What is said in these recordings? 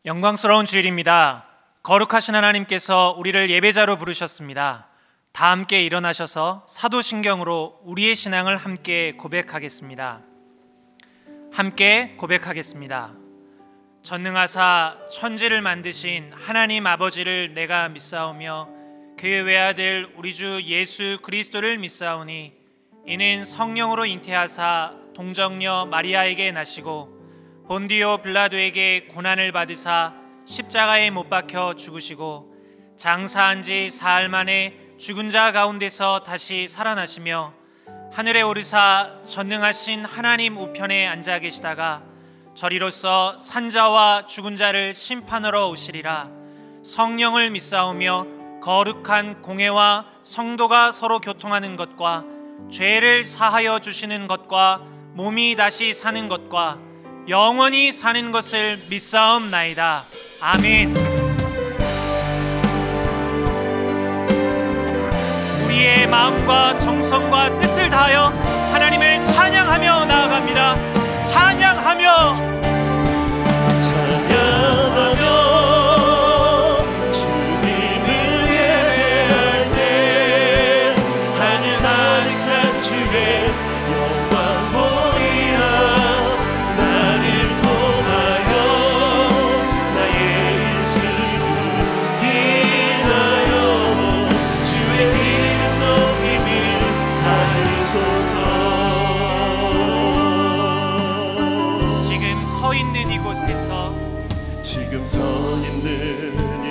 영광스러운 주일입니다. 거룩하신 하나님께서 우리를 예배자로 부르셨습니다. 다 함께 일어나셔서 사도신경으로 우리의 신앙을 함께 고백하겠습니다. 함께 고백하겠습니다. 전능하사 천지를 만드신 하나님 아버지를 내가 믿사오며 그의 외아들 우리 주 예수 그리스도를 믿사오니 이는 성령으로 잉태하사 동정녀 마리아에게 나시고 본디오 빌라도에게 고난을 받으사 십자가에 못 박혀 죽으시고 장사한 지 사흘 만에 죽은 자 가운데서 다시 살아나시며 하늘에 오르사 전능하신 하나님 우편에 앉아 계시다가 저리로서 산자와 죽은 자를 심판하러 오시리라. 성령을 믿사오며 거룩한 공회와 성도가 서로 교통하는 것과 죄를 사하여 주시는 것과 몸이 다시 사는 것과 영원히 사는 것을 믿사옵나이다. 아멘. 우리의 마음과 정성과 뜻을 다하여 하나님을 찬양하며 나아갑니다. 찬양하며 주님을 예배할 때 하늘 가득한 주의 영광 보이라. 나를 통하여 나의 입술을 인하여 주의 이름 높임을 하소서. 지금 서 있는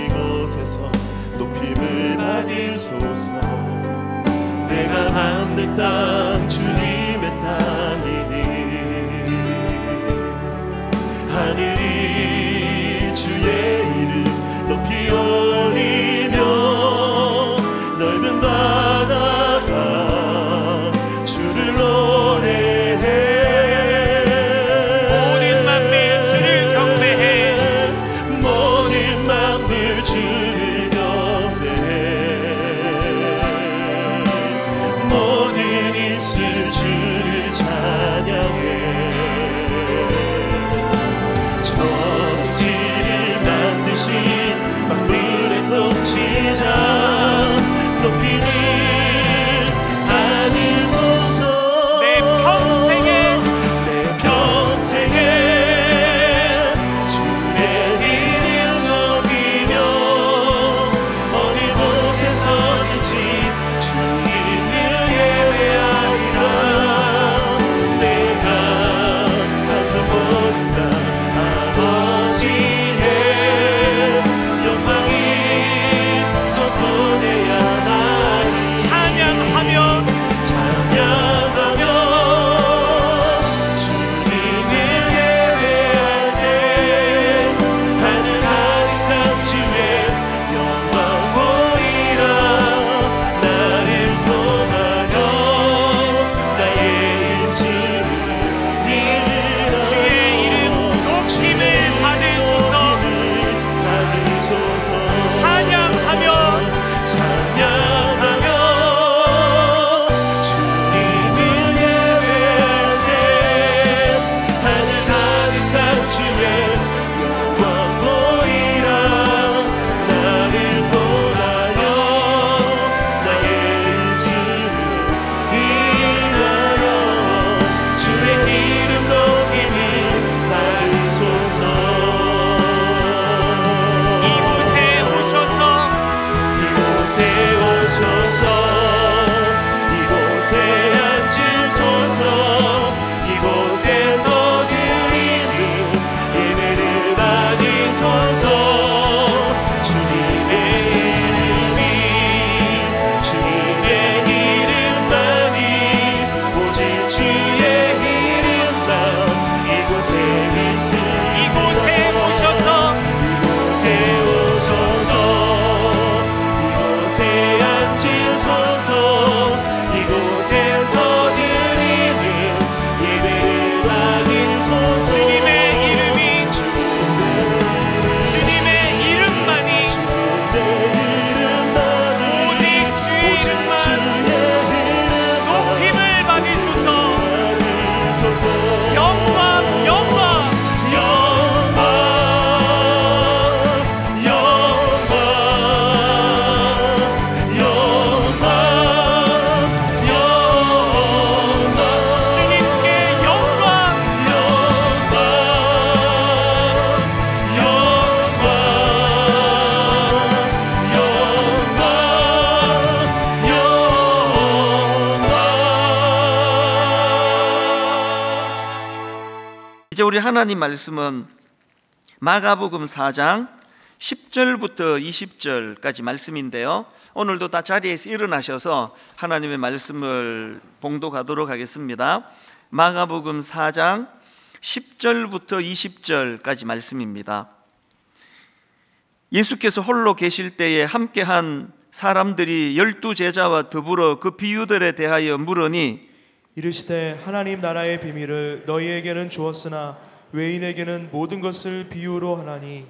이곳에서 높임을 받으소서. 내가 밟는 땅 주님의 땅이니 하늘이 주의 이름 높이 올리며 넓은 바다가 주를 노래해. 주를 찬양해. 이제 우리 하나님 말씀은 마가복음 4장 10절부터 20절까지 말씀인데요, 오늘도 다 자리에서 일어나셔서 하나님의 말씀을 봉독하도록 하겠습니다. 마가복음 4장 10절부터 20절까지 말씀입니다. 예수께서 홀로 계실 때에 함께한 사람들이 12제자와 더불어 그 비유들에 대하여 물으니 이르시되 하나님 나라의 비밀을 너희에게는 주었으나 외인에게는 모든 것을 비유로 하나니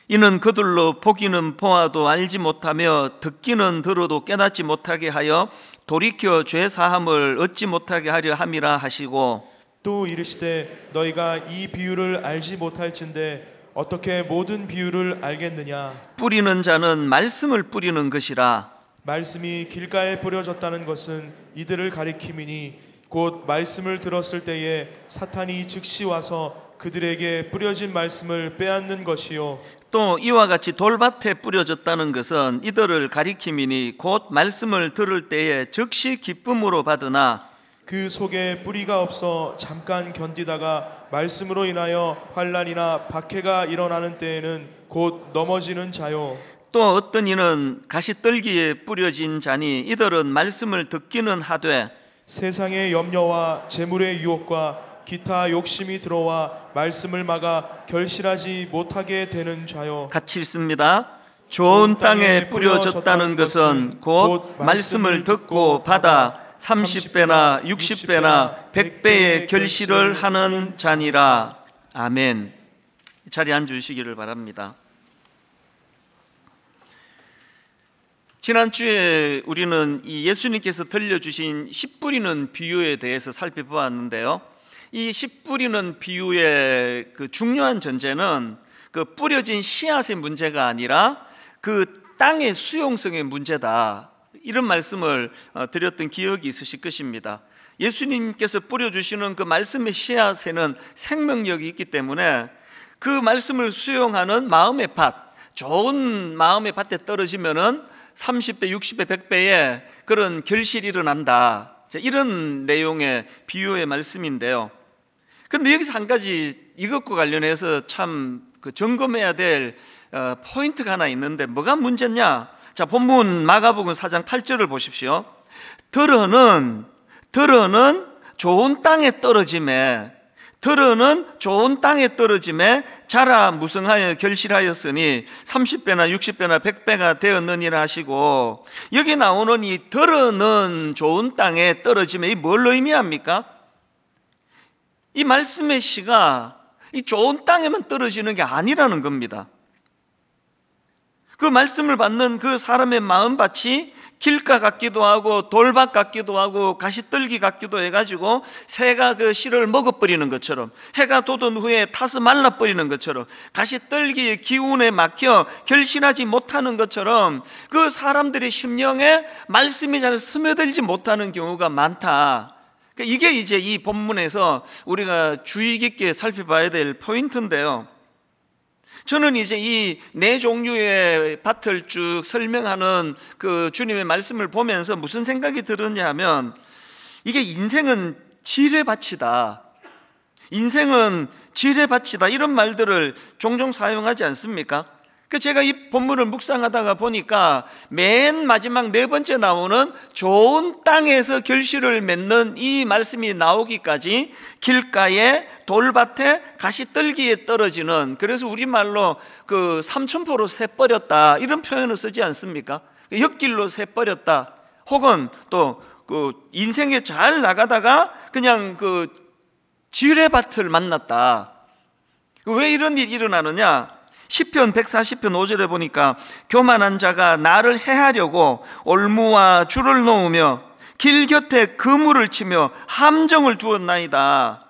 이는 그들로 보기는 보아도 알지 못하며 듣기는 들어도 깨닫지 못하게 하여 돌이켜 죄 사함을 얻지 못하게 하려 함이라 하시고, 또 이르시되 너희가 이 비유를 알지 못할진대 어떻게 모든 비유를 알겠느냐. 뿌리는 자는 말씀을 뿌리는 것이라. 말씀이 길가에 뿌려졌다는 것은 이들을 가리킴이니 곧 말씀을 들었을 때에 사탄이 즉시 와서 그들에게 뿌려진 말씀을 빼앗는 것이요, 또 이와 같이 돌밭에 뿌려졌다는 것은 이들을 가리킴이니 곧 말씀을 들을 때에 즉시 기쁨으로 받으나 그 속에 뿌리가 없어 잠깐 견디다가 말씀으로 인하여 환난이나 박해가 일어나는 때에는 곧 넘어지는 자요, 또 어떤 이는 가시떨기에 뿌려진 자니 이들은 말씀을 듣기는 하되 세상의 염려와 재물의 유혹과 기타 욕심이 들어와 말씀을 막아 결실하지 못하게 되는 자요. 같이 읽습니다. 좋은 땅에 뿌려졌다는 것은 곧 말씀을 듣고 받아 30배나 60배나 100배의 결실을 하는 자니라. 아멘. 자리에 앉으시기를 바랍니다. 지난주에 우리는 이 예수님께서 들려주신 씨 뿌리는 비유에 대해서 살펴보았는데요, 이 씨 뿌리는 비유의 그 중요한 전제는 그 뿌려진 씨앗의 문제가 아니라 그 땅의 수용성의 문제다, 이런 말씀을 드렸던 기억이 있으실 것입니다. 예수님께서 뿌려주시는 그 말씀의 씨앗에는 생명력이 있기 때문에 그 말씀을 수용하는 마음의 밭, 좋은 마음의 밭에 떨어지면은 30배, 60배, 100배의 그런 결실이 일어난다, 이런 내용의 비유의 말씀인데요. 그런데 여기서 한 가지 이것과 관련해서 참 점검해야 될 포인트가 하나 있는데 뭐가 문제냐? 자, 본문 마가복음 4장 8절을 보십시오. 들어는 좋은 땅에 떨어짐에 자라 무성하여 결실하였으니 30배나 60배나 100배가 되었느니라 하시고, 여기 나오는 이 들어는 좋은 땅에 떨어짐에 이 뭘 의미합니까? 이 말씀의 씨가 이 좋은 땅에만 떨어지는 게 아니라는 겁니다. 그 말씀을 받는 그 사람의 마음밭이 길가 같기도 하고 돌밭 같기도 하고 가시떨기 같기도 해가지고 새가 그 씨를 먹어버리는 것처럼, 해가 돋은 후에 타서 말라버리는 것처럼, 가시떨기의 기운에 막혀 결실하지 못하는 것처럼 그 사람들의 심령에 말씀이 잘 스며들지 못하는 경우가 많다. 이게 이제 이 본문에서 우리가 주의 깊게 살펴봐야 될 포인트인데요, 저는 이제 이 네 종류의 밭을 쭉 설명하는 그 주님의 말씀을 보면서 무슨 생각이 들었냐 하면, 이게 인생은 지뢰밭이다, 인생은 지뢰밭이다, 이런 말들을 종종 사용하지 않습니까? 제가 이 본문을 묵상하다가 보니까 맨 마지막 네 번째 나오는 좋은 땅에서 결실을 맺는 이 말씀이 나오기까지 길가에 돌밭에 가시떨기에 떨어지는, 그래서 우리말로 그 삼천포로 새버렸다, 이런 표현을 쓰지 않습니까? 엿길로 새버렸다, 혹은 또 그 인생에 잘 나가다가 그냥 그 지뢰밭을 만났다. 왜 이런 일이 일어나느냐? 시편 140편 5절에 보니까 교만한 자가 나를 해하려고 올무와 줄을 놓으며 길 곁에 그물을 치며 함정을 두었나이다.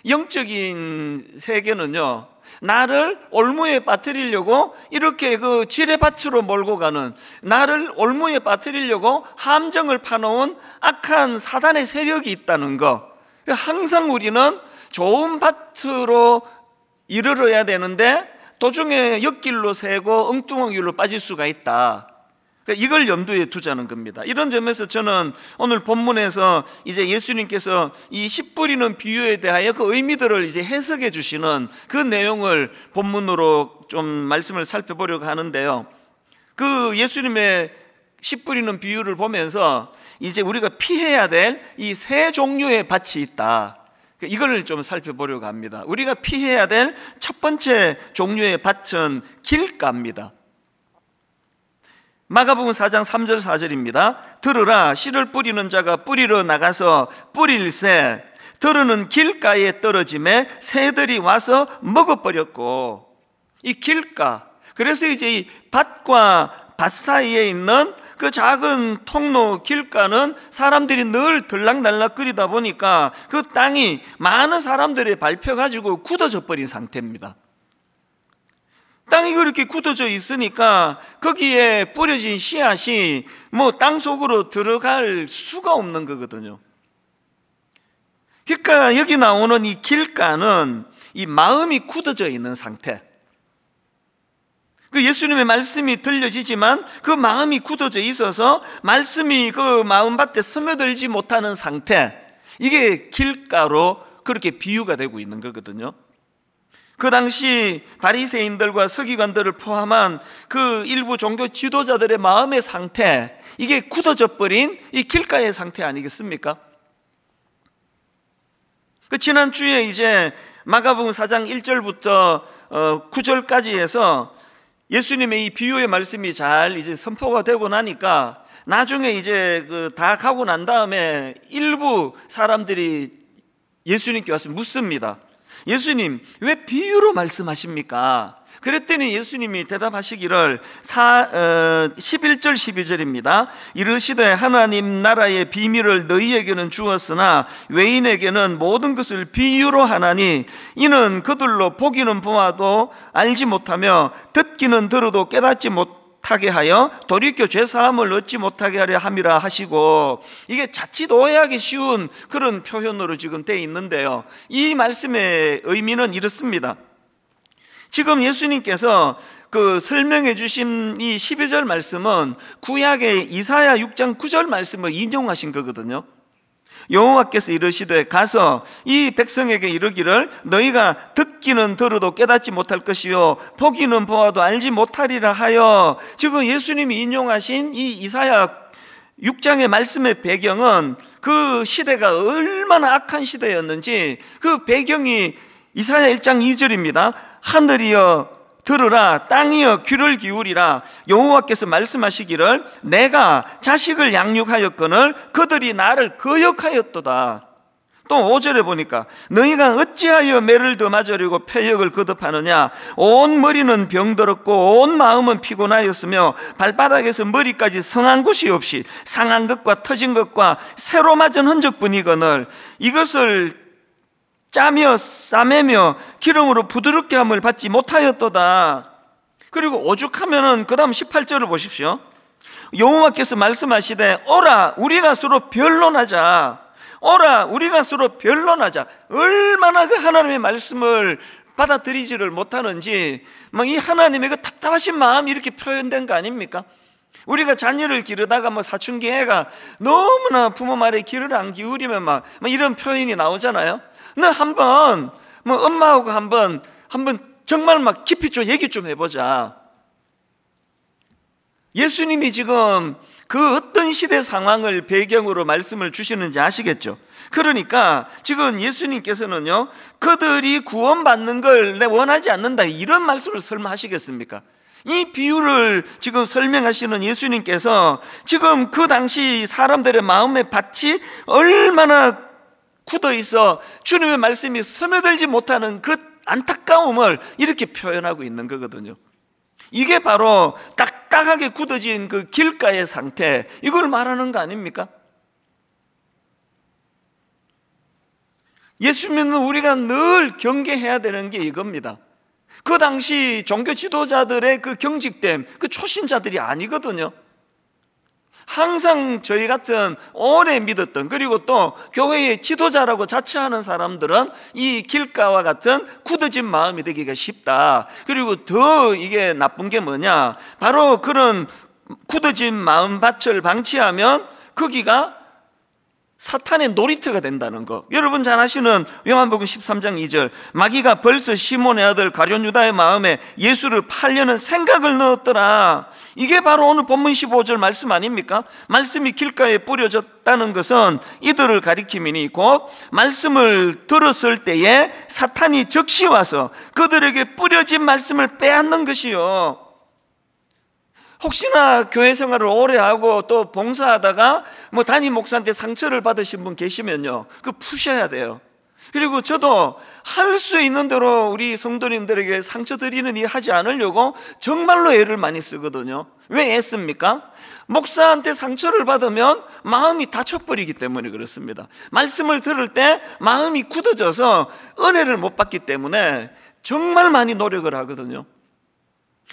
영적인 세계는요, 나를 올무에 빠뜨리려고 이렇게 그 지뢰밭으로 몰고 가는, 나를 올무에 빠뜨리려고 함정을 파놓은 악한 사단의 세력이 있다는 거. 항상 우리는 좋은 밭으로 이르러야 되는데 도중에 엿길로 새고 엉뚱한 길로 빠질 수가 있다. 그러니까 이걸 염두에 두자는 겁니다. 이런 점에서 저는 오늘 본문에서 이제 예수님께서 이 씨 뿌리는 비유에 대하여 그 의미들을 이제 해석해 주시는 그 내용을 본문으로 좀 말씀을 살펴보려고 하는데요. 그 예수님의 씨 뿌리는 비유를 보면서 이제 우리가 피해야 될 이 세 종류의 밭이 있다. 이걸 좀 살펴보려고 합니다. 우리가 피해야 될 첫 번째 종류의 밭은 길가입니다. 마가복음 4장 3절 4절입니다. 들으라, 씨를 뿌리는 자가 뿌리러 나가서 뿌릴새 들으는 길가에 떨어짐에 새들이 와서 먹어버렸고. 이 길가, 그래서 이제 이 밭과 밭 사이에 있는 그 작은 통로 길가는 사람들이 늘 들락날락거리다 보니까 그 땅이 많은 사람들이 밟혀가지고 굳어져 버린 상태입니다. 땅이 그렇게 굳어져 있으니까 거기에 뿌려진 씨앗이 뭐 땅 속으로 들어갈 수가 없는 거거든요. 그러니까 여기 나오는 이 길가는 이 마음이 굳어져 있는 상태. 그 예수님의 말씀이 들려지지만 그 마음이 굳어져 있어서 말씀이 그 마음밭에 스며들지 못하는 상태, 이게 길가로 그렇게 비유가 되고 있는 거거든요. 그 당시 바리새인들과 서기관들을 포함한 그 일부 종교 지도자들의 마음의 상태, 이게 굳어져 버린 이 길가의 상태 아니겠습니까? 그 지난주에 이제 마가복음 4장 1절부터 9절까지 해서 예수님의 이 비유의 말씀이 잘 이제 선포가 되고 나니까 나중에 이제 다 가고 난 다음에 일부 사람들이 예수님께 와서 묻습니다. 예수님, 왜 비유로 말씀하십니까? 그랬더니 예수님이 대답하시기를 11절 12절입니다. 이르시되 하나님 나라의 비밀을 너희에게는 주었으나 외인에게는 모든 것을 비유로 하나니 이는 그들로 보기는 보아도 알지 못하며 듣기는 들어도 깨닫지 못하게 하여 돌이켜 죄사함을 얻지 못하게 하려 함이라 하시고, 이게 자칫 오해하기 쉬운 그런 표현으로 지금 되어 있는데요, 이 말씀의 의미는 이렇습니다. 지금 예수님께서 그 설명해 주신 이 12절 말씀은 구약의 이사야 6장 9절 말씀을 인용하신 거거든요. 여호와께서 이르시되 가서 이 백성에게 이르기를 너희가 듣기는 들어도 깨닫지 못할 것이요 보기는 보아도 알지 못하리라 하여, 지금 예수님이 인용하신 이 이사야 6장의 말씀의 배경은 그 시대가 얼마나 악한 시대였는지, 그 배경이 이사야 1장 2절입니다. 하늘이여 들으라, 땅이여 귀를 기울이라. 여호와께서 말씀하시기를 내가 자식을 양육하였거늘 그들이 나를 거역하였도다. 또 5절에 보니까 너희가 어찌하여 매를 더 맞으려고 패역을 거듭하느냐. 온 머리는 병들었고 온 마음은 피곤하였으며 발바닥에서 머리까지 성한 곳이 없이 상한 것과 터진 것과 새로 맞은 흔적뿐이거늘 이것을 짜며 싸매며 기름으로 부드럽게 함을 받지 못하였도다. 그리고 오죽하면은 그 다음 18절을 보십시오. 여호와께서 말씀하시되 오라 우리가 서로 변론하자. 오라 우리가 서로 변론하자. 얼마나 그 하나님의 말씀을 받아들이지를 못하는지 막 이 하나님의 그 답답하신 마음이 이렇게 표현된 거 아닙니까? 우리가 자녀를 기르다가 뭐 사춘기 애가 너무나 부모 말에 귀를 안 기울이면 막 이런 표현이 나오잖아요. 너 한번 뭐 엄마하고 한번 정말 막 깊이 좀 얘기 좀 해보자. 예수님이 지금 그 어떤 시대 상황을 배경으로 말씀을 주시는지 아시겠죠? 그러니까 지금 예수님께서는요, 그들이 구원받는 걸 원하지 않는다, 이런 말씀을 설마 하시겠습니까? 이 비유를 지금 설명하시는 예수님께서 지금 그 당시 사람들의 마음의 밭이 얼마나 굳어 있어 주님의 말씀이 스며들지 못하는 그 안타까움을 이렇게 표현하고 있는 거거든요. 이게 바로 딱딱하게 굳어진 그 길가의 상태, 이걸 말하는 거 아닙니까? 예수 믿는 우리가 늘 경계해야 되는 게 이겁니다. 그 당시 종교 지도자들의 그 경직됨, 그 초신자들이 아니거든요. 항상 저희 같은 오래 믿었던, 그리고 또 교회의 지도자라고 자처하는 사람들은 이 길가와 같은 굳어진 마음이 되기가 쉽다. 그리고 더 이게 나쁜 게 뭐냐, 바로 그런 굳어진 마음밭을 방치하면 거기가 사탄의 놀이터가 된다는 것. 여러분 잘 아시는 요한복음 13장 2절, 마귀가 벌써 시몬의 아들 가룟 유다의 마음에 예수를 팔려는 생각을 넣었더라. 이게 바로 오늘 본문 15절 말씀 아닙니까? 말씀이 길가에 뿌려졌다는 것은 이들을 가리킴이니 곧 말씀을 들었을 때에 사탄이 적시 와서 그들에게 뿌려진 말씀을 빼앗는 것이요. 혹시나 교회 생활을 오래 하고 또 봉사하다가 뭐 담임 목사한테 상처를 받으신 분 계시면요, 그 푸셔야 돼요. 그리고 저도 할 수 있는 대로 우리 성도님들에게 상처 드리는 일 하지 않으려고 정말로 애를 많이 쓰거든요. 왜 애씁니까? 목사한테 상처를 받으면 마음이 다쳐버리기 때문에 그렇습니다. 말씀을 들을 때 마음이 굳어져서 은혜를 못 받기 때문에 정말 많이 노력을 하거든요.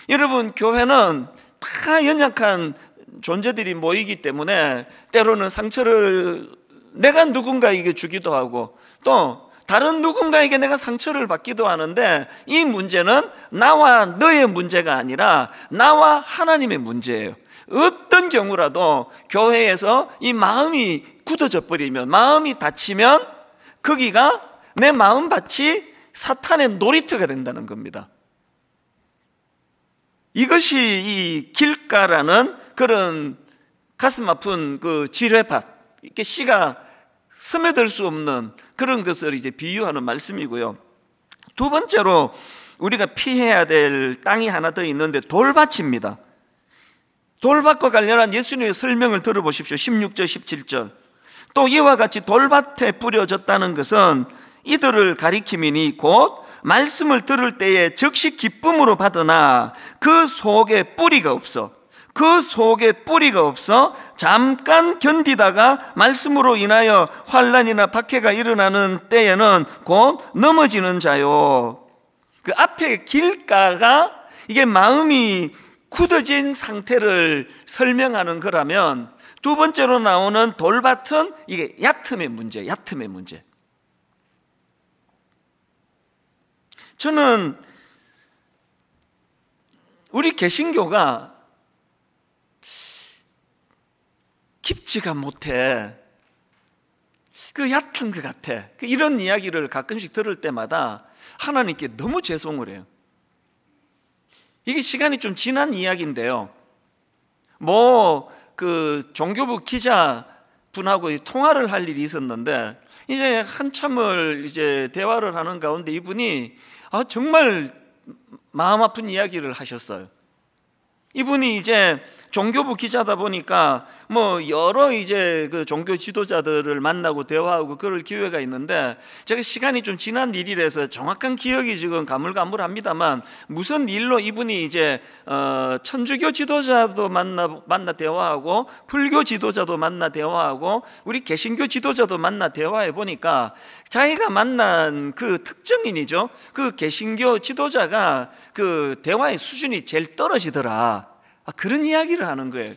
여러분, 교회는 다 연약한 존재들이 모이기 때문에 때로는 상처를 내가 누군가에게 주기도 하고 또 다른 누군가에게 내가 상처를 받기도 하는데, 이 문제는 나와 너의 문제가 아니라 나와 하나님의 문제예요. 어떤 경우라도 교회에서 이 마음이 굳어져 버리면, 마음이 다치면 거기가 내 마음밭이 사탄의 놀이터가 된다는 겁니다. 이것이 이 길가라는 그런 가슴 아픈 그 지뢰밭, 이렇게 씨가 스며들 수 없는 그런 것을 이제 비유하는 말씀이고요. 두 번째로 우리가 피해야 될 땅이 하나 더 있는데 돌밭입니다. 돌밭과 관련한 예수님의 설명을 들어보십시오. 16절 17절. 또 이와 같이 돌밭에 뿌려졌다는 것은 이들을 가리킴이니 곧 말씀을 들을 때에 즉시 기쁨으로 받으나 그 속에 뿌리가 없어, 그 속에 뿌리가 없어 잠깐 견디다가 말씀으로 인하여 환난이나 박해가 일어나는 때에는 곧 넘어지는 자요. 그 앞에 길가가 이게 마음이 굳어진 상태를 설명하는 거라면, 두 번째로 나오는 돌밭은 이게 얕음의 문제, 얕음의 문제. 저는 우리 개신교가 깊지가 못해, 그 얕은 것 같아. 이런 이야기를 가끔씩 들을 때마다 하나님께 너무 죄송을 해요. 이게 시간이 좀 지난 이야기인데요, 그 종교부 기자 분하고 통화를 할 일이 있었는데, 이제 한참을 이제 대화를 하는 가운데 이분이 정말 마음 아픈 이야기를 하셨어요. 이분이 이제 종교부 기자다 보니까 뭐 여러 이제 그 종교 지도자들을 만나고 대화하고 그럴 기회가 있는데, 제가 시간이 좀 지난 일이라서 정확한 기억이 지금 가물가물합니다만, 무슨 일로 이분이 이제 천주교 지도자도 만나 대화하고 불교 지도자도 만나 대화하고 우리 개신교 지도자도 만나 대화해 보니까 자기가 만난 그 특정인이죠, 그 개신교 지도자가 그 대화의 수준이 제일 떨어지더라. 그런 이야기를 하는 거예요.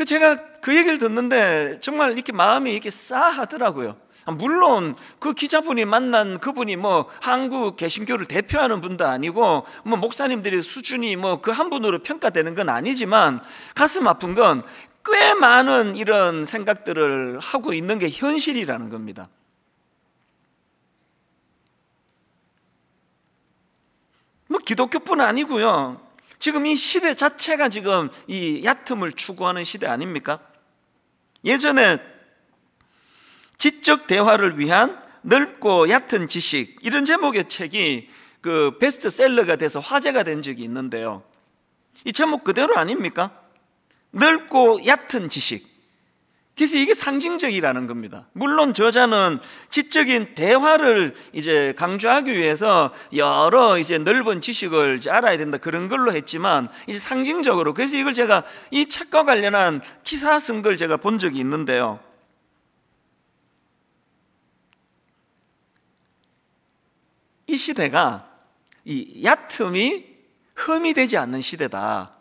제가 그 얘기를 듣는데 정말 이렇게 마음이 이렇게 싸하더라고요. 물론 그 기자분이 만난 그분이 뭐 한국 개신교를 대표하는 분도 아니고 뭐 목사님들의 수준이 뭐 그 한 분으로 평가되는 건 아니지만, 가슴 아픈 건 꽤 많은 이런 생각들을 하고 있는 게 현실이라는 겁니다. 뭐 기독교뿐 아니고요, 지금 이 시대 자체가 지금 이 얕음을 추구하는 시대 아닙니까? 예전에 지적 대화를 위한 넓고 얕은 지식, 이런 제목의 책이 그 베스트셀러가 돼서 화제가 된 적이 있는데요, 이 제목 그대로 아닙니까? 넓고 얕은 지식. 그래서 이게 상징적이라는 겁니다. 물론 저자는 지적인 대화를 이제 강조하기 위해서 여러 이제 넓은 지식을 이제 알아야 된다 그런 걸로 했지만, 이제 상징적으로, 그래서 이걸 제가 이 책과 관련한 기사 쓴 걸 제가 본 적이 있는데요, 이 시대가 이 얕음이 흠이 되지 않는 시대다,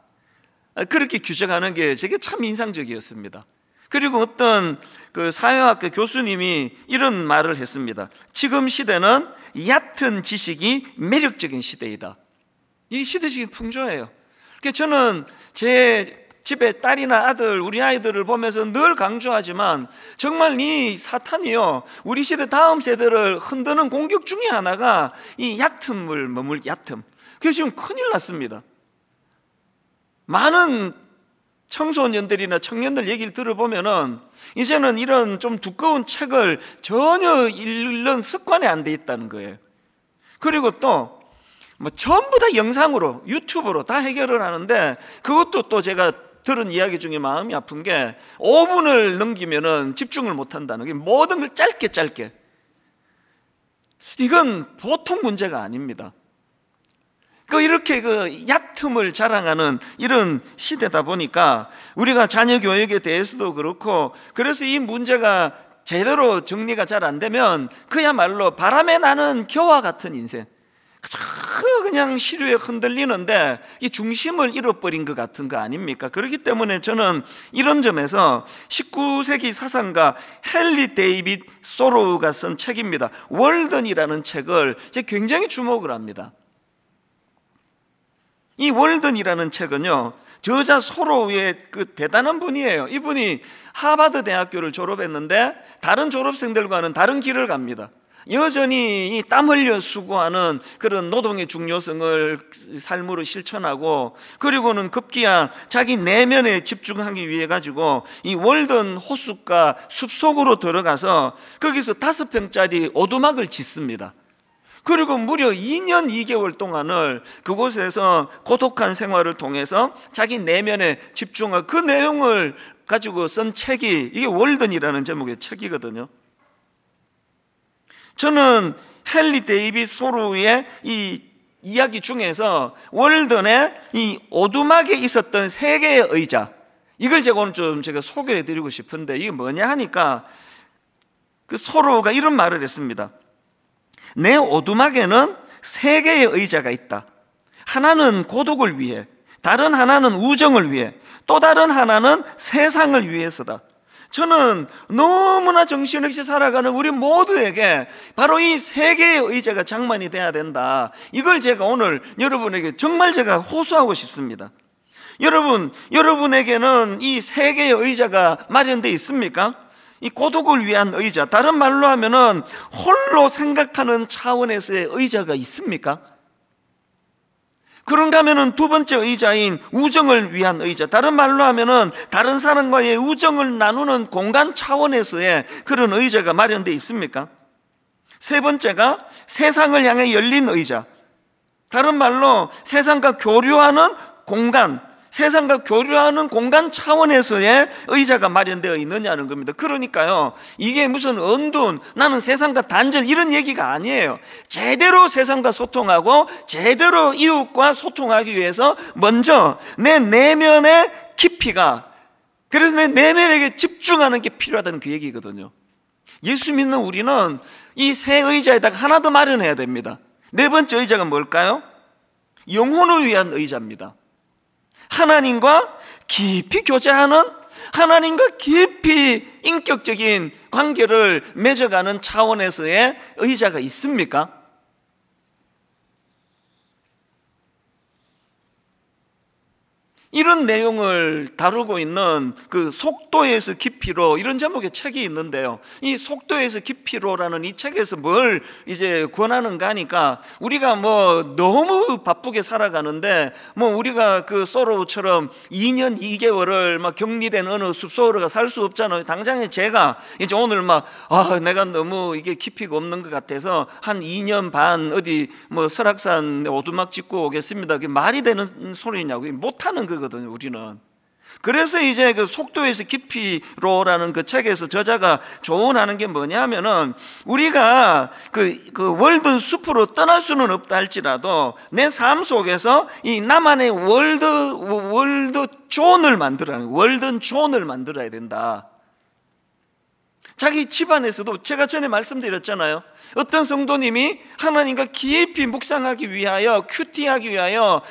그렇게 규정하는 게 제게 참 인상적이었습니다. 그리고 어떤 그 사회학교 교수님이 이런 말을 했습니다. 지금 시대는 얕은 지식이 매력적인 시대이다. 이 시대식이 풍조예요. 저는 제 집에 딸이나 아들, 우리 아이들을 보면서 늘 강조하지만 정말 이 사탄이요, 우리 시대 다음 세대를 흔드는 공격 중에 하나가 이 얕음을 머물 얕음. 그래서 지금 큰일 났습니다. 많은 청소년들이나 청년들 얘기를 들어보면은 이제는 이런 좀 두꺼운 책을 전혀 읽는 습관이 안 돼 있다는 거예요. 그리고 또 뭐 전부 다 영상으로, 유튜브로 다 해결을 하는데, 그것도 또 제가 들은 이야기 중에 마음이 아픈 게 5분을 넘기면은 집중을 못 한다는 게, 모든 걸 짧게. 이건 보통 문제가 아닙니다. 이렇게 얕음을 자랑하는 이런 시대다 보니까 우리가 자녀 교육에 대해서도 그렇고, 그래서 이 문제가 제대로 정리가 잘 안 되면 그야말로 바람에 나는 겨와 같은 인생, 그냥 시류에 흔들리는데 이 중심을 잃어버린 것 같은 거 아닙니까? 그렇기 때문에 저는 이런 점에서 19세기 사상가 헨리 데이빗 소로우가 쓴 책입니다. 월든이라는 책을 제가 굉장히 주목을 합니다. 이 월든이라는 책은요, 저자 소로우의 대단한 분이에요. 이분이 하버드 대학교를 졸업했는데 다른 졸업생들과는 다른 길을 갑니다. 여전히 땀 흘려 수고하는 그런 노동의 중요성을 삶으로 실천하고, 그리고는 급기야 자기 내면에 집중하기 위해 가지고 이 월든 호숫가 숲속으로 들어가서 거기서 5평짜리 오두막을 짓습니다. 그리고 무려 2년 2개월 동안을 그곳에서 고독한 생활을 통해서 자기 내면에 집중하고, 그 내용을 가지고 쓴 책이 이게 월든이라는 제목의 책이거든요. 저는 헨리 데이빗 소로우의 이 이야기 중에서 월든의 이 오두막에 있었던 3개의 의자, 이걸 제가 오늘 좀 제가 소개해 드리고 싶은데, 이게 뭐냐 하니까 소로우가 이런 말을 했습니다. 내 오두막에는 3개의 의자가 있다. 하나는 고독을 위해, 다른 하나는 우정을 위해, 또 다른 하나는 세상을 위해서다. 저는 너무나 정신없이 살아가는 우리 모두에게 바로 이 3개의 의자가 장만이 돼야 된다. 이걸 제가 오늘 여러분에게 정말 제가 호소하고 싶습니다. 여러분에게는 이 3개의 의자가 마련되어 있습니까? 이 고독을 위한 의자, 다른 말로 하면은 홀로 생각하는 차원에서의 의자가 있습니까? 그런가 하면은 2번째 의자인 우정을 위한 의자, 다른 말로 하면은 다른 사람과의 우정을 나누는 공간 차원에서의 그런 의자가 마련되어 있습니까? 3번째가 세상을 향해 열린 의자, 다른 말로 세상과 교류하는 공간, 세상과 교류하는 공간 차원에서의 의자가 마련되어 있느냐는 겁니다. 그러니까요, 이게 무슨 언둔, 나는 세상과 단절, 이런 얘기가 아니에요. 제대로 세상과 소통하고 제대로 이웃과 소통하기 위해서 먼저 내 내면의 깊이가, 그래서 내 내면에게 집중하는 게 필요하다는 그 얘기거든요. 예수 믿는 우리는 이 3 의자에다가 하나 더 마련해야 됩니다. 4번째 의자가 뭘까요? 영혼을 위한 의자입니다. 하나님과 깊이 교제하는, 하나님과 깊이 인격적인 관계를 맺어가는 차원에서의 의자가 있습니까? 이런 내용을 다루고 있는 그 속도에서 깊이로, 이런 제목의 책이 있는데요, 이 속도에서 깊이로라는 이 책에서 뭘 이제 권하는가 하니까, 우리가 뭐 너무 바쁘게 살아가는데 우리가 그 소로우처럼 2년 2개월을 막 격리된 어느 숲속으로 살 수 없잖아요. 당장에 제가 이제 오늘 내가 너무 이게 깊이가 없는 것 같아서 한 2년 반 어디 설악산 오두막 짓고 오겠습니다. 그게 말이 되는 소리냐고. 못하는 거거든요, 우리는. 그래서 이제 그 속도에서 깊이로라는 그 책에서 저자가 조언하는 게 뭐냐면은, 우리가 그 월든 숲으로 떠날 수는 없다 할지라도 내 삶 속에서 이 나만의 월드 존을 만들어야, 월든 존을 만들어야 된다. 자기 집안에서도 제가 전에 말씀드렸잖아요. 어떤 성도님이 하나님과 깊이 묵상하기 위하여, 큐티하기 위하여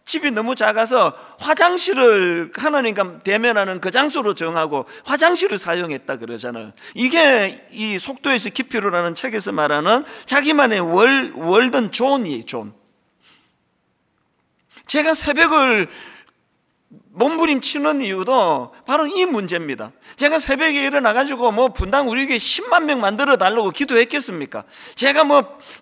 집이 너무 작아서 화장실을 하나님과 대면하는 그 장소로 정하고 화장실을 사용했다 그러잖아요. 이게 이 속도에서 깊이로라는 책에서 말하는 자기만의 월든 존이에요, 존. 제가 새벽을 몸부림치는 이유도 바로 이 문제입니다. 제가 새벽에 일어나가지고 분당 우리 교회 10만 명 만들어 달라고 기도했겠습니까? 제가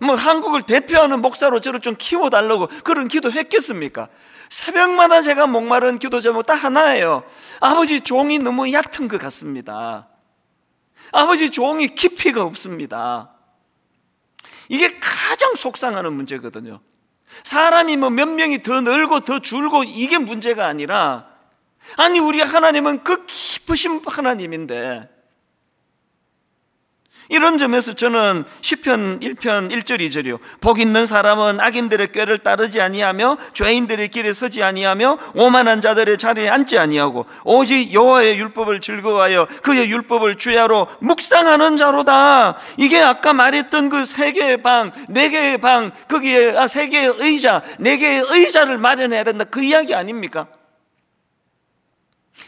한국을 대표하는 목사로 저를 좀 키워달라고 그런 기도했겠습니까? 새벽마다 제가 목마른 기도 제목 딱 하나예요. 아버지, 종이 너무 얕은 것 같습니다. 아버지, 종이 깊이가 없습니다. 이게 가장 속상하는 문제거든요. 사람이 몇 명이 더 늘고 더 줄고 이게 문제가 아니라, 아니 우리 하나님은 그 깊으신 하나님인데, 이런 점에서 저는 시편 1편 1절 2절이요 복 있는 사람은 악인들의 꾀를 따르지 아니하며 죄인들의 길에 서지 아니하며 오만한 자들의 자리에 앉지 아니하고 오직 여호와의 율법을 즐거워하여 그의 율법을 주야로 묵상하는 자로다. 이게 아까 말했던 그 세 개의 방, 네 개의 방, 거기에 세 개의 의자, 네 개의 의자를 마련해야 된다, 그 이야기 아닙니까?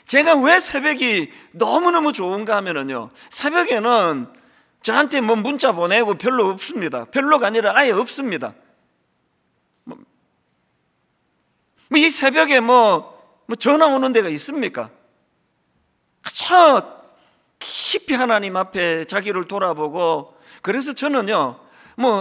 제가 왜 새벽이 너무너무 좋은가 하면요, 새벽에는 저한테 문자 보내고 별로 없습니다. 별로가 아니라 아예 없습니다. 이 새벽에 전화 오는 데가 있습니까? 저 깊이 하나님 앞에 자기를 돌아보고, 그래서 저는요,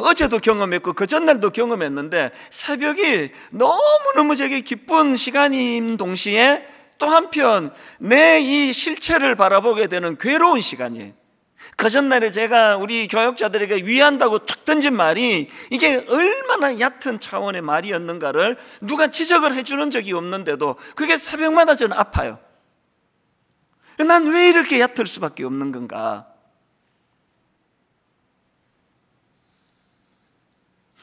어제도 경험했고 그 전날도 경험했는데, 새벽이 너무너무 제게 기쁜 시간인 동시에 또 한편 내 이 실체를 바라보게 되는 괴로운 시간이에요. 그 전날에 제가 우리 교역자들에게 위한다고 툭 던진 말이 이게 얼마나 얕은 차원의 말이었는가를 누가 지적을 해주는 적이 없는데도 그게 새벽마다 저는 아파요. 난 왜 이렇게 얕을 수밖에 없는 건가?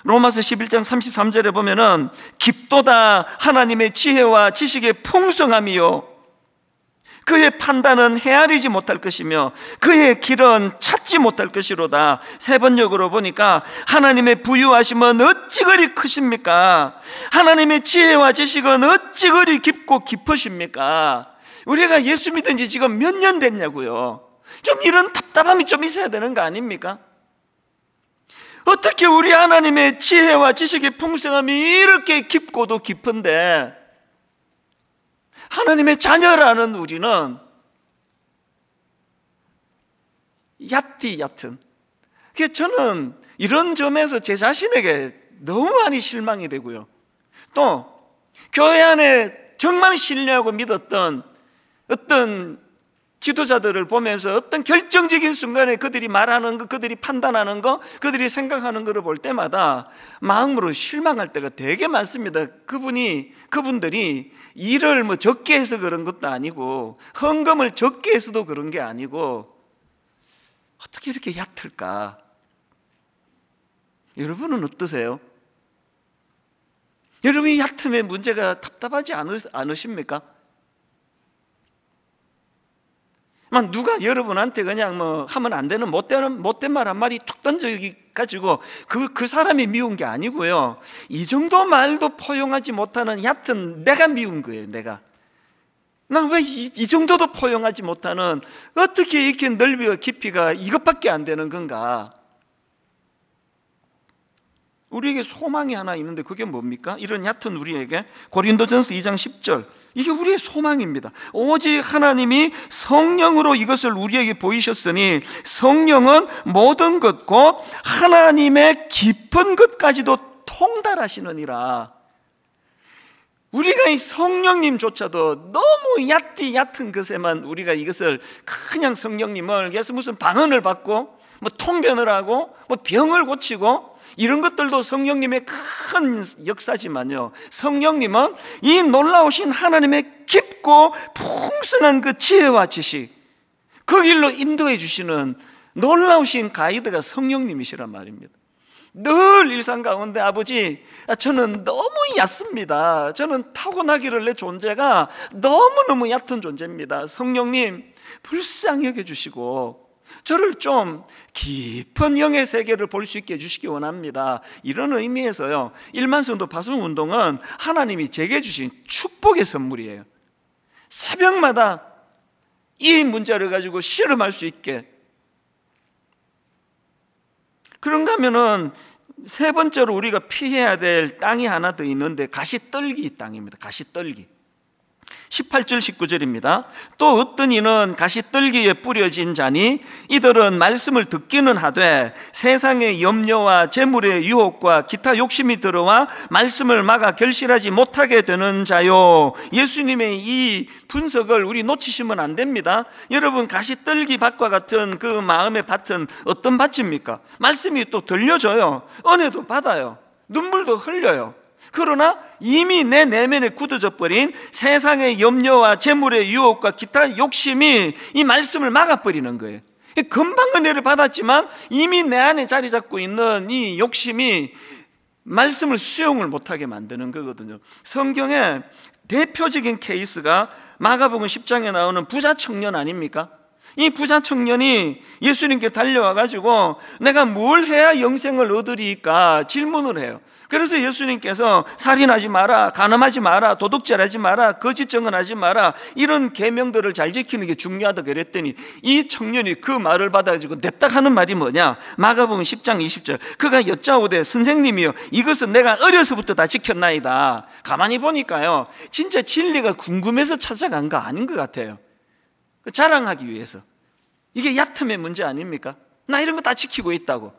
로마서 11장 33절에 보면은 깊도다 하나님의 지혜와 지식의 풍성함이요 그의 판단은 헤아리지 못할 것이며 그의 길은 찾지 못할 것이로다. 세 번역으로 보니까 하나님의 부유하심은 어찌 그리 크십니까? 하나님의 지혜와 지식은 어찌 그리 깊고 깊으십니까? 우리가 예수 믿은 지 지금 몇 년 됐냐고요. 좀 이런 답답함이 좀 있어야 되는 거 아닙니까? 어떻게 우리 하나님의 지혜와 지식의 풍성함이 이렇게 깊고도 깊은데 하나님의 자녀라는 우리는 얕은, 그래서 저는 이런 점에서 제 자신에게 너무 많이 실망이 되고요, 또 교회 안에 정말 신뢰하고 믿었던 어떤 지도자들을 보면서 어떤 결정적인 순간에 그들이 말하는 거, 그들이 판단하는 거, 그들이 생각하는 거를 볼 때마다 마음으로 실망할 때가 되게 많습니다. 그분들이 일을 적게 해서 그런 것도 아니고 헌금을 적게 해서도 그런 게 아니고 어떻게 이렇게 얕을까? 여러분은 어떠세요? 여러분이 얕음의 문제가 답답하지 않으십니까? 누가 여러분한테 그냥 하면 안 되는 못된 말 한 마디 툭 던져가지고 그 사람이 미운 게 아니고요, 이 정도 말도 포용하지 못하는 얕은 내가 미운 거예요. 난 왜 이 정도도 포용하지 못하는, 어떻게 이렇게 넓이와 깊이가 이것밖에 안 되는 건가? 우리에게 소망이 하나 있는데 그게 뭡니까? 이런 얕은 우리에게 고린도전서 2장 10절, 이게 우리의 소망입니다. 오직 하나님이 성령으로 이것을 우리에게 보이셨으니 성령은 모든 것 곧 하나님의 깊은 것까지도 통달하시느니라. 우리가 이 성령님조차도 너무 얕은 것에만 우리가 이것을 그냥 성령님을, 그래서 무슨 방언을 받고 통변을 하고 병을 고치고 이런 것들도 성령님의 큰 역사지만요, 성령님은 이 놀라우신 하나님의 깊고 풍성한 그 지혜와 지식, 그 길로 인도해 주시는 놀라우신 가이드가 성령님이시란 말입니다. 늘 일상 가운데 아버지, 저는 너무 얕습니다. 저는 타고나기를 내 존재가 너무너무 얕은 존재입니다. 성령님 불쌍히 여겨주시고 저를 좀 깊은 영의 세계를 볼 수 있게 해주시기 원합니다. 이런 의미에서요, 일만성도 파송운동은 하나님이 제게 주신 축복의 선물이에요. 새벽마다 이 문제를 가지고 씨름할 수 있게. 그런가 하면은 세 번째로 우리가 피해야 될 땅이 하나 더 있는데 가시떨기 땅입니다. 가시떨기. 18절 19절입니다. 또 어떤 이는 가시떨기에 뿌려진 자니 이들은 말씀을 듣기는 하되 세상의 염려와 재물의 유혹과 기타 욕심이 들어와 말씀을 막아 결실하지 못하게 되는 자요. 예수님의 이 분석을 우리 놓치시면 안 됩니다. 여러분, 가시떨기 밭과 같은 그 마음의 밭은 어떤 밭입니까? 말씀이 또 들려줘요. 은혜도 받아요. 눈물도 흘려요. 그러나 이미 내 내면에 굳어져 버린 세상의 염려와 재물의 유혹과 기타 욕심이 이 말씀을 막아버리는 거예요. 금방 은혜를 받았지만 이미 내 안에 자리 잡고 있는 이 욕심이 말씀을 수용을 못하게 만드는 거거든요. 성경에 대표적인 케이스가 마가복음 10장에 나오는 부자 청년 아닙니까? 이 부자 청년이 예수님께 달려와 가지고 내가 뭘 해야 영생을 얻으리까 질문을 해요. 그래서 예수님께서 살인하지 마라, 간음하지 마라, 도둑질하지 마라, 거짓 증언하지 마라, 이런 계명들을 잘 지키는 게 중요하다 그랬더니 이 청년이 그 말을 받아가지고 냅다 하는 말이 뭐냐? 마가복음 10장 20절, 그가 여짜오되 선생님이여 이것은 내가 어려서부터 다 지켰나이다. 가만히 보니까요, 진짜 진리가 궁금해서 찾아간 거 아닌 것 같아요. 자랑하기 위해서. 이게 얕음의 문제 아닙니까? 나 이런 거 다 지키고 있다고.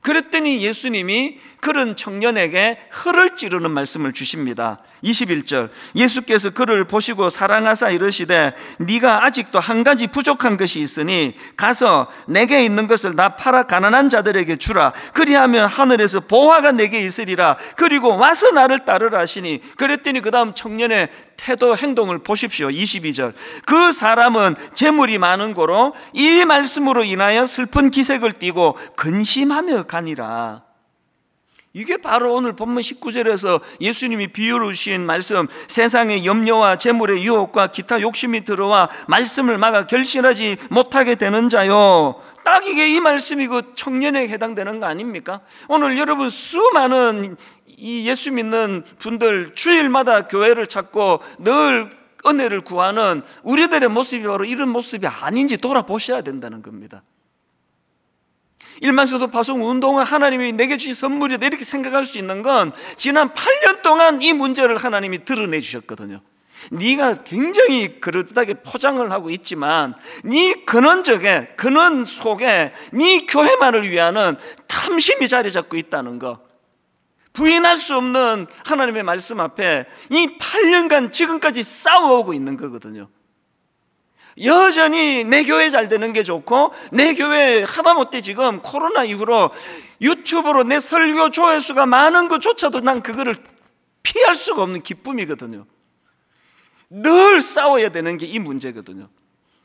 그랬더니 예수님이 그런 청년에게 혀를 찌르는 말씀을 주십니다. 21절, 예수께서 그를 보시고 사랑하사 이르시되 네가 아직도 한 가지 부족한 것이 있으니 가서 내게 있는 것을 다 팔아 가난한 자들에게 주라. 그리하면 하늘에서 보화가 내게 있으리라. 그리고 와서 나를 따르라 하시니, 그랬더니 그 다음 청년의 태도 행동을 보십시오. 22절, 그 사람은 재물이 많은 고로 이 말씀으로 인하여 슬픈 기색을 띠고 근심하며 가니라. 이게 바로 오늘 본문 19절에서 예수님이 비유로 주신 말씀, 세상의 염려와 재물의 유혹과 기타 욕심이 들어와 말씀을 막아 결실하지 못하게 되는 자요. 딱 이게 이 말씀이 그 청년에게 해당되는 거 아닙니까? 오늘 여러분, 수많은 이 예수 믿는 분들 주일마다 교회를 찾고 늘 은혜를 구하는 우리들의 모습이 바로 이런 모습이 아닌지 돌아보셔야 된다는 겁니다. 일만서도 파송 운동은 하나님이 내게 주신 선물이다 이렇게 생각할 수 있는 건 지난 8년 동안 이 문제를 하나님이 드러내 주셨거든요. 네가 굉장히 그럴듯하게 포장을 하고 있지만 네 근원 속에 네 교회만을 위하는 탐심이 자리 잡고 있다는 거, 부인할 수 없는 하나님의 말씀 앞에 이 8년간 지금까지 싸워오고 있는 거거든요. 여전히 내 교회 잘 되는 게 좋고, 내 교회 하다못해 지금 코로나 이후로 유튜브로 내 설교 조회수가 많은 것조차도 난 그거를 피할 수가 없는 기쁨이거든요. 늘 싸워야 되는 게 이 문제거든요.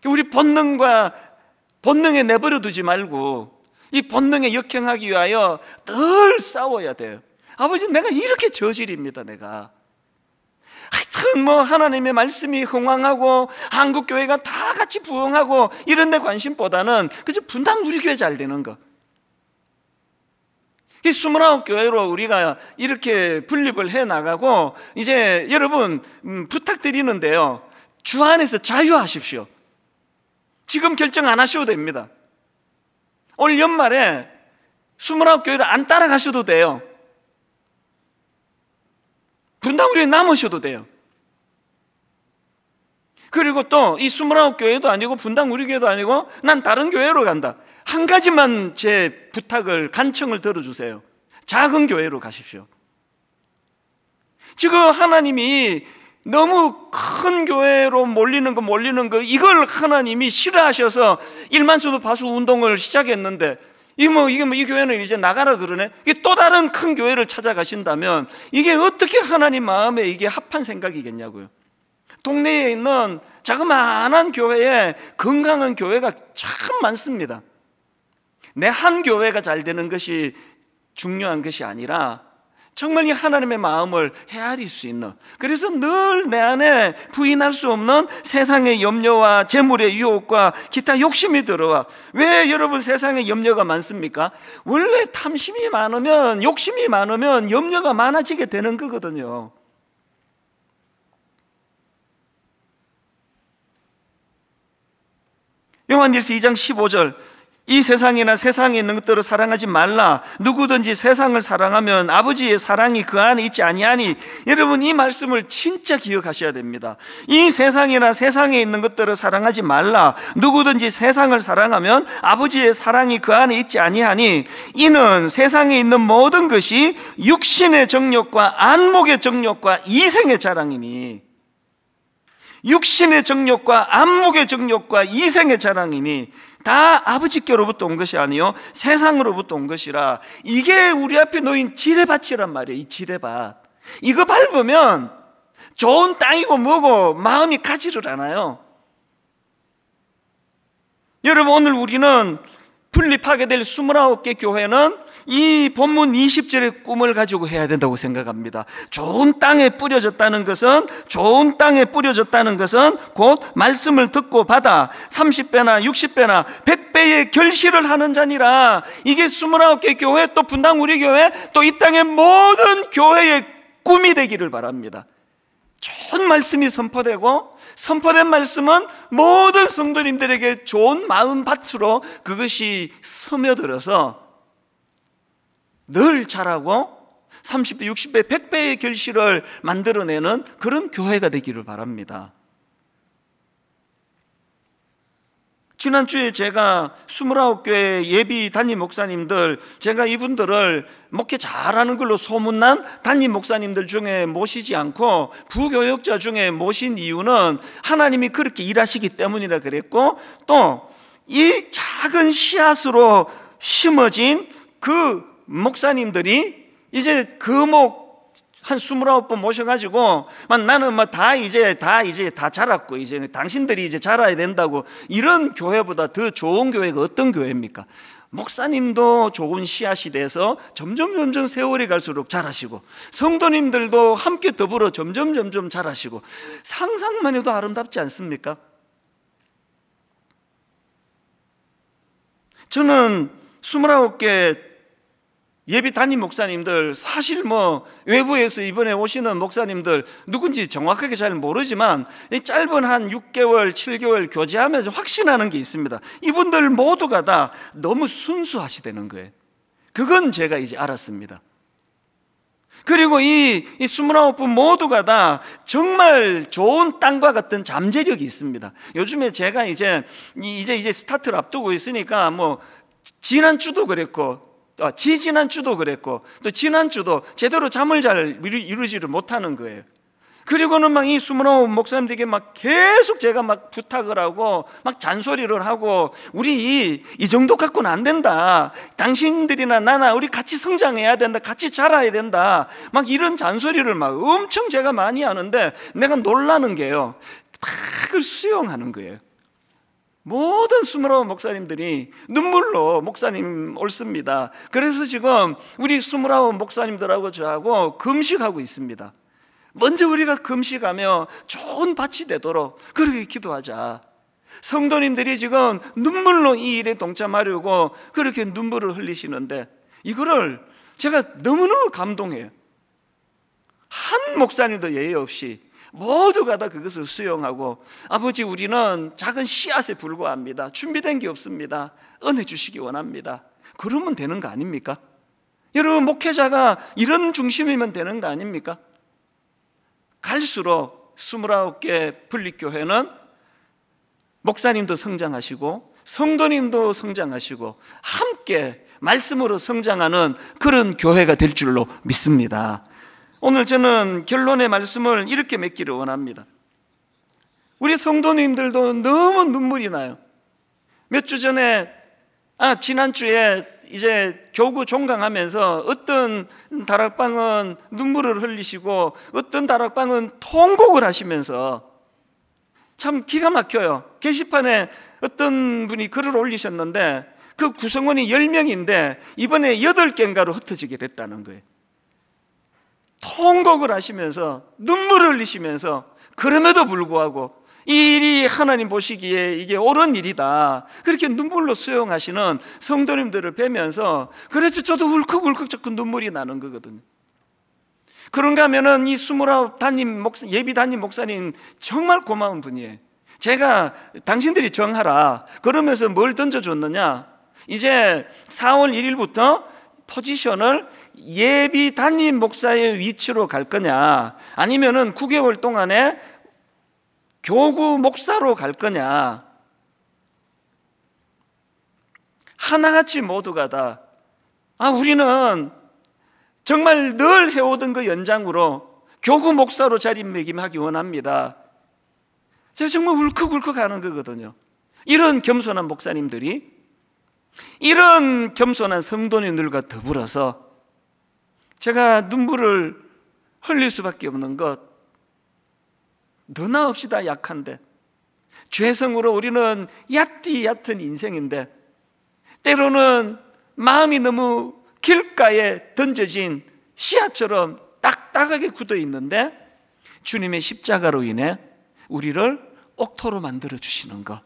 우리 본능에 내버려 두지 말고 이 본능에 역행하기 위하여 늘 싸워야 돼요. 아버지, 내가 이렇게 저질입니다. 내가 하여튼 하나님의 말씀이 흥왕하고 한국교회가 다 같이 부흥하고 이런 데 관심보다는 그저 분당 우리 교회 잘 되는 거, 이 29교회로 우리가 이렇게 분립을 해나가고, 이제 여러분 부탁드리는데요, 주 안에서 자유하십시오. 지금 결정 안 하셔도 됩니다. 올 연말에 29교회를 안 따라가셔도 돼요. 분당 우리에 남으셔도 돼요. 그리고 또 이 29교회도 아니고 분당 우리 교회도 아니고 난 다른 교회로 간다. 한 가지만 제 부탁을, 간청을 들어주세요. 작은 교회로 가십시오. 지금 하나님이 너무 큰 교회로 몰리는 거 이걸 하나님이 싫어하셔서 일만수도 파수 운동을 시작했는데 이 교회는 이제 나가라 그러네. 이게 또 다른 큰 교회를 찾아가신다면 이게 어떻게 하나님 마음에 이게 합한 생각이겠냐고요. 동네에 있는 자그마한 교회에 건강한 교회가 참 많습니다. 내 한 교회가 잘 되는 것이 중요한 것이 아니라 정말 이 하나님의 마음을 헤아릴 수 있는, 그래서 늘 내 안에 부인할 수 없는 세상의 염려와 재물의 유혹과 기타 욕심이 들어와. 왜 여러분 세상에 염려가 많습니까? 원래 탐심이 많으면, 욕심이 많으면 염려가 많아지게 되는 거거든요. 요한일서 2장 15절, 이 세상이나 세상에 있는 것들을 사랑하지 말라. 누구든지 세상을 사랑하면 아버지의 사랑이 그 안에 있지 아니하니. 여러분, 이 말씀을 진짜 기억하셔야 됩니다. 이 세상이나 세상에 있는 것들을 사랑하지 말라. 누구든지 세상을 사랑하면 아버지의 사랑이 그 안에 있지 아니하니. 이는 세상에 있는 모든 것이 육신의 정욕과 안목의 정욕과 이생의 자랑이니. 육신의 정욕과 안목의 정욕과 이생의 자랑이니 다 아버지께로부터 온 것이 아니요 세상으로부터 온 것이라. 이게 우리 앞에 놓인 지뢰밭이란 말이에요. 이 지뢰밭, 이거 밟으면 좋은 땅이고 뭐고 마음이 가지를 않아요. 여러분, 오늘 우리는 분립하게 될 29개 교회는 이 본문 20절의 꿈을 가지고 해야 된다고 생각합니다. 좋은 땅에 뿌려졌다는 것은, 좋은 땅에 뿌려졌다는 것은 곧 말씀을 듣고 받아 30배나 60배나 100배의 결실을 하는 자니라. 이게 29개 교회, 또 분당 우리 교회, 또 이 땅의 모든 교회의 꿈이 되기를 바랍니다. 좋은 말씀이 선포되고, 선포된 말씀은 모든 성도님들에게 좋은 마음밭으로 그것이 스며들어서 늘 자라고 30배, 60배, 100배의 결실을 만들어내는 그런 교회가 되기를 바랍니다. 지난주에 제가 29교회 예비 담임 목사님들, 제가 이분들을 목회 잘하는 걸로 소문난 담임 목사님들 중에 모시지 않고 부교역자 중에 모신 이유는 하나님이 그렇게 일하시기 때문이라 그랬고, 또 이 작은 씨앗으로 심어진 그 목사님들이 이제 그 한 29번 모셔가지고 나는 다 자랐고 이제 당신들이 이제 자라야 된다고, 이런 교회보다 더 좋은 교회가 어떤 교회입니까? 목사님도 좋은 씨앗이 돼서 점점 세월이 갈수록 자라시고, 성도님들도 함께 더불어 점점 자라시고, 상상만 해도 아름답지 않습니까? 저는 29개 예비 담임 목사님들, 사실 외부에서 이번에 오시는 목사님들 누군지 정확하게 잘 모르지만 이 짧은 한 6개월, 7개월 교제하면서 확신하는 게 있습니다. 이분들 모두가 다 너무 순수하시다는 거예요. 그건 제가 이제 알았습니다. 그리고 이 29분 모두가 다 정말 좋은 땅과 같은 잠재력이 있습니다. 요즘에 제가 이제 스타트를 앞두고 있으니까 지난주도 그랬고, 지난주도 그랬고, 또 지난주도 제대로 잠을 잘 이루지를 못하는 거예요. 그리고는 이 29 목사님들에게 계속 제가 부탁을 하고 잔소리를 하고, 우리 이 정도 갖고는 안 된다, 당신들이나 나나 우리 같이 성장해야 된다, 같이 자라야 된다, 이런 잔소리를 엄청 제가 많이 하는데, 내가 놀라는 게요, 다 그걸 수용하는 거예요. 모든 29 목사님들이 눈물로 목사님 옳습니다. 그래서 지금 우리 29 목사님들하고 저하고 금식하고 있습니다. 먼저 우리가 금식하며 좋은 밭이 되도록 그렇게 기도하자. 성도님들이 지금 눈물로 이 일에 동참하려고 그렇게 눈물을 흘리시는데, 이거를 제가 너무너무 감동해요. 한 목사님도 예외 없이 모두가 다 그것을 수용하고, 아버지, 우리는 작은 씨앗에 불과합니다. 준비된 게 없습니다. 은혜 주시기 원합니다. 그러면 되는 거 아닙니까? 여러분, 목회자가 이런 중심이면 되는 거 아닙니까? 갈수록 29개 분립교회는 목사님도 성장하시고 성도님도 성장하시고 함께 말씀으로 성장하는 그런 교회가 될 줄로 믿습니다. 오늘 저는 결론의 말씀을 이렇게 맺기를 원합니다. 우리 성도님들도 너무 눈물이 나요. 몇 주 전에, 지난주에 이제 교구 종강하면서 어떤 다락방은 눈물을 흘리시고 어떤 다락방은 통곡을 하시면서, 참 기가 막혀요. 게시판에 어떤 분이 글을 올리셨는데 그 구성원이 10명인데 이번에 8개인가로 흩어지게 됐다는 거예요. 통곡을 하시면서 눈물을 흘리시면서, 그럼에도 불구하고 이 일이 하나님 보시기에 이게 옳은 일이다, 그렇게 눈물로 수용하시는 성도님들을 뵈면서, 그래서 저도 울컥울컥 자꾸 눈물이 나는 거거든요. 그런가 하면은 이 29 예비 담임 목사님 정말 고마운 분이에요. 제가 당신들이 정하라 그러면서 뭘 던져줬느냐, 이제 4월 1일부터 포지션을 예비 담임 목사의 위치로 갈 거냐, 아니면은 9개월 동안에 교구 목사로 갈 거냐. 하나같이 모두가 다 우리는 정말 늘 해오던 그 연장으로 교구 목사로 자리매김하기 원합니다. 제가 정말 울컥울컥 하는 거거든요. 이런 겸손한 목사님들이, 이런 겸손한 성도님들과 더불어서 제가 눈물을 흘릴 수밖에 없는 것, 너나 없이 다 약한데, 죄성으로 우리는 얕은 인생인데, 때로는 마음이 너무 길가에 던져진 씨앗처럼 딱딱하게 굳어 있는데, 주님의 십자가로 인해 우리를 옥토로 만들어 주시는 것,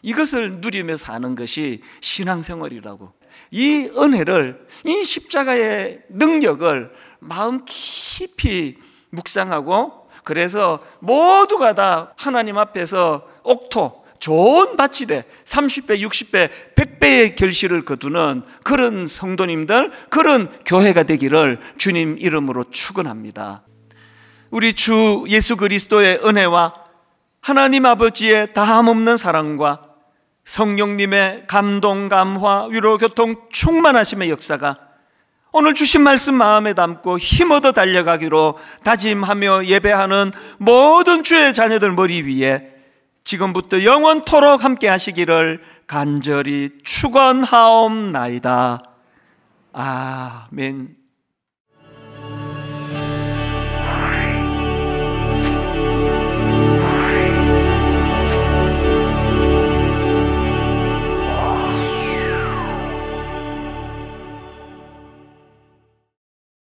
이것을 누리며 사는 것이 신앙생활이라고. 이 은혜를, 이 십자가의 능력을 마음 깊이 묵상하고, 그래서 모두가 다 하나님 앞에서 옥토, 좋은 밭이 돼 30배, 60배, 100배의 결실을 거두는 그런 성도님들, 그런 교회가 되기를 주님 이름으로 축원합니다. 우리 주 예수 그리스도의 은혜와 하나님 아버지의 다함없는 사랑과 성령님의 감동, 감화, 위로, 교통, 충만하심의 역사가 오늘 주신 말씀 마음에 담고 힘얻어 달려가기로 다짐하며 예배하는 모든 주의 자녀들 머리 위에 지금부터 영원토록 함께 하시기를 간절히 축원하옵나이다. 아멘.